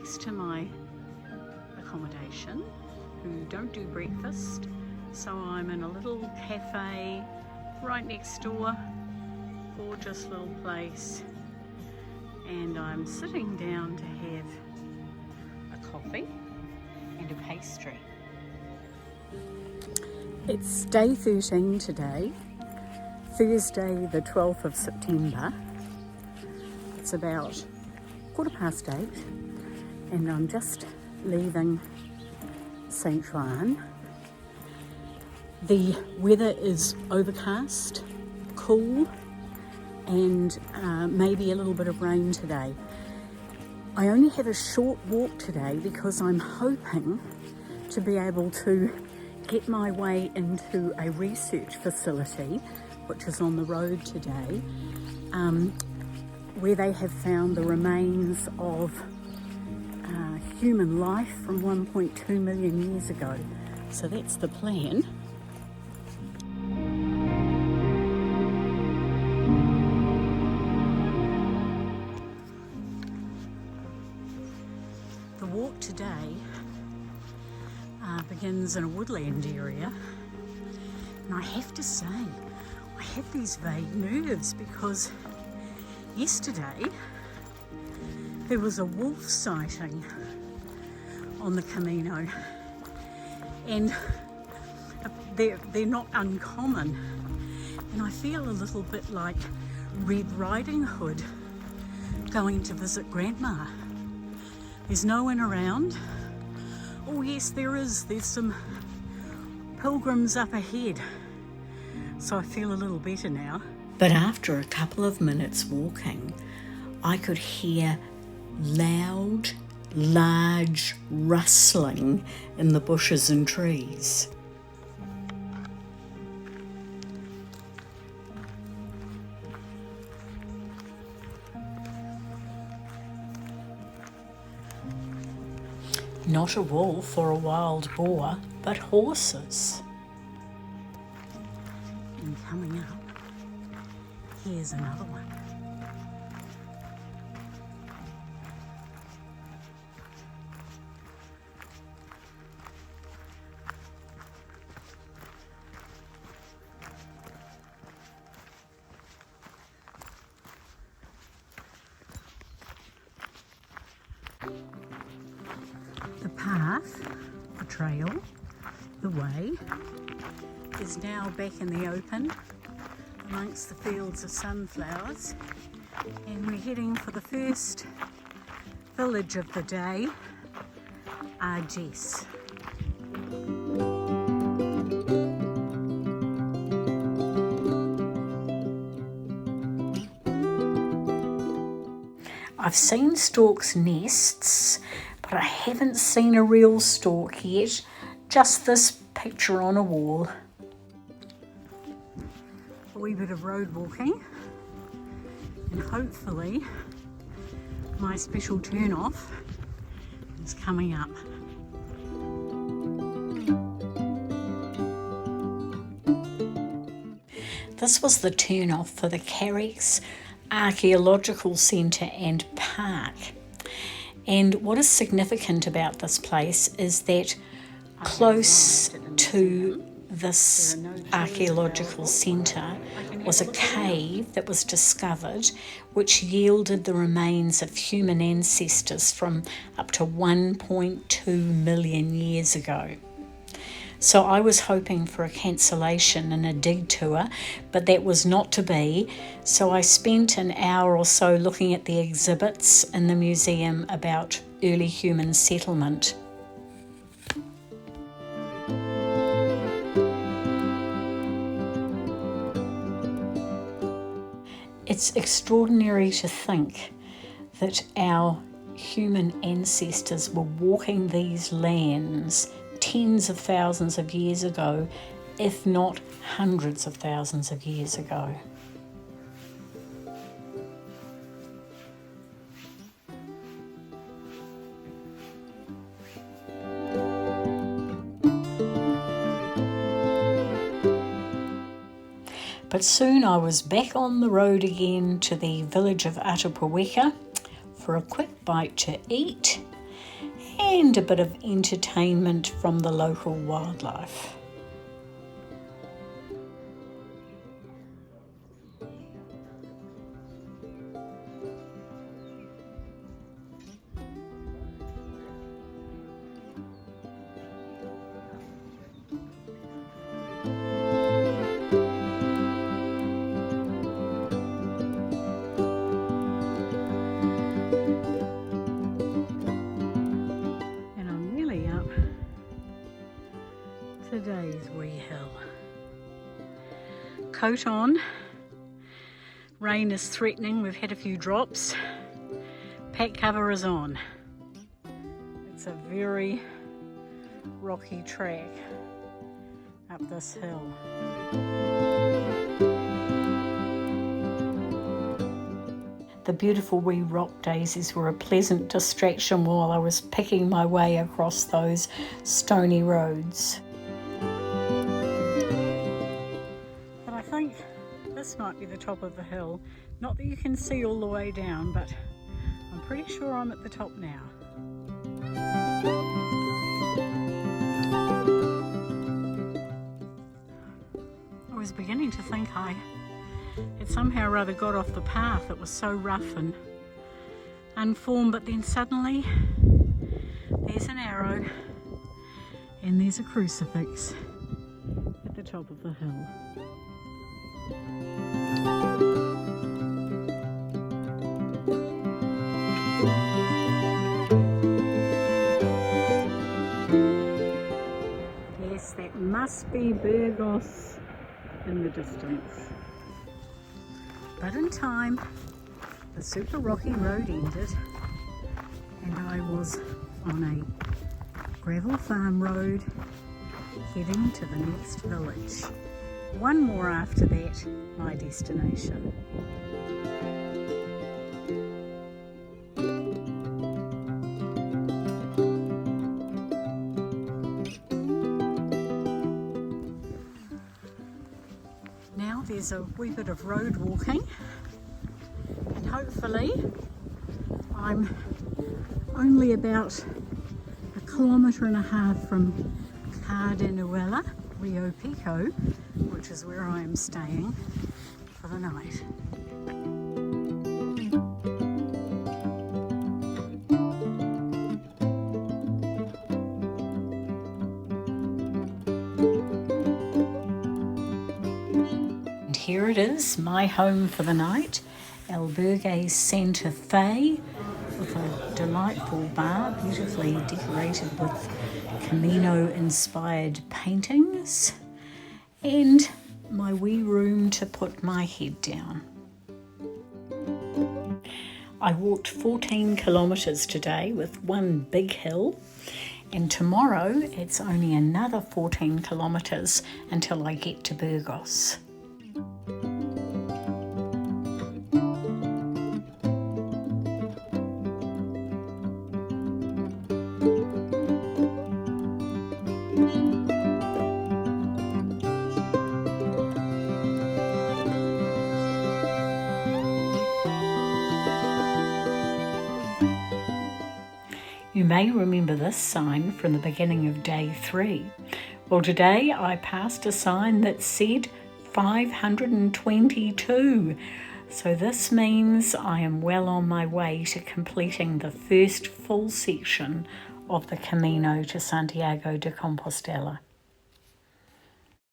next to my accommodation who don't do breakfast, so I'm in a little cafe right next door. Gorgeous little place, and I'm sitting down to have a coffee and a pastry. It's day 13 today, Thursday the 12th of September. It's about 8:15 and I'm just leaving St. Juan. The weather is overcast, cool, and maybe a little bit of rain today. I only have a short walk today because I'm hoping to be able to get my way into a research facility, which is on the road today, where they have found the remains of human life from 1.2 million years ago. So that's the plan. The walk today begins in a woodland area, and I have to say, I have these vague nerves because yesterday there was a wolf sighting on the Camino, and they're not uncommon, and I feel a little bit like Red Riding Hood going to visit Grandma. There's no one around. Oh yes, there's some pilgrims up ahead, so I feel a little better now. But after a couple of minutes walking, I could hear loud, large rustling in the bushes and trees. Not a wolf or a wild boar, but horses. And coming up, here's another one. The path, the trail, the way is now back in the open amongst the fields of sunflowers, and we're heading for the first village of the day, Arges. I've seen storks' nests, but I haven't seen a real stork yet, just this picture on a wall. A wee bit of road walking, and hopefully my special turn off is coming up. This was the turn off for the Carrex Archaeological Centre and Park. And what is significant about this place is that close to this archaeological centre was a cave that was discovered, which yielded the remains of human ancestors from up to 1.2 million years ago. So I was hoping for a cancellation and a detour, but that was not to be. So I spent an hour or so looking at the exhibits in the museum about early human settlement. It's extraordinary to think that our human ancestors were walking these lands tens of thousands of years ago, if not hundreds of thousands of years ago. But soon I was back on the road again to the village of Atapuerca for a quick bite to eat and a bit of entertainment from the local wildlife. Today's wee hill. Coat on. Rain is threatening. We've had a few drops. Pack cover is on. It's a very rocky track up this hill. The beautiful wee rock daisies were a pleasant distraction while I was picking my way across those stony roads. This might be the top of the hill. Not that you can see all the way down, but I'm pretty sure I'm at the top now. I was beginning to think I had somehow or other got off the path. It was so rough and unformed, but then suddenly there's an arrow and there's a crucifix at the top of the hill. Yes, that must be Burgos in the distance. But in time, the super rocky road ended and I was on a gravel farm road heading to the next village. One more after that, my destination. Now there's a wee bit of road walking, and hopefully I'm only about 1.5 kilometres from Cardenuela Riopico, which is where I am staying for the night. And here it is, my home for the night, Albergue Santa Fe, with a delightful bar, beautifully decorated with Camino inspired paintings, and my wee room to put my head down. I walked 14 kilometres today with one big hill, and tomorrow it's only another 14 kilometres until I get to Burgos. You may remember this sign from the beginning of day 3. Well, today I passed a sign that said 522. So this means I am well on my way to completing the first full section of the Camino to Santiago de Compostela.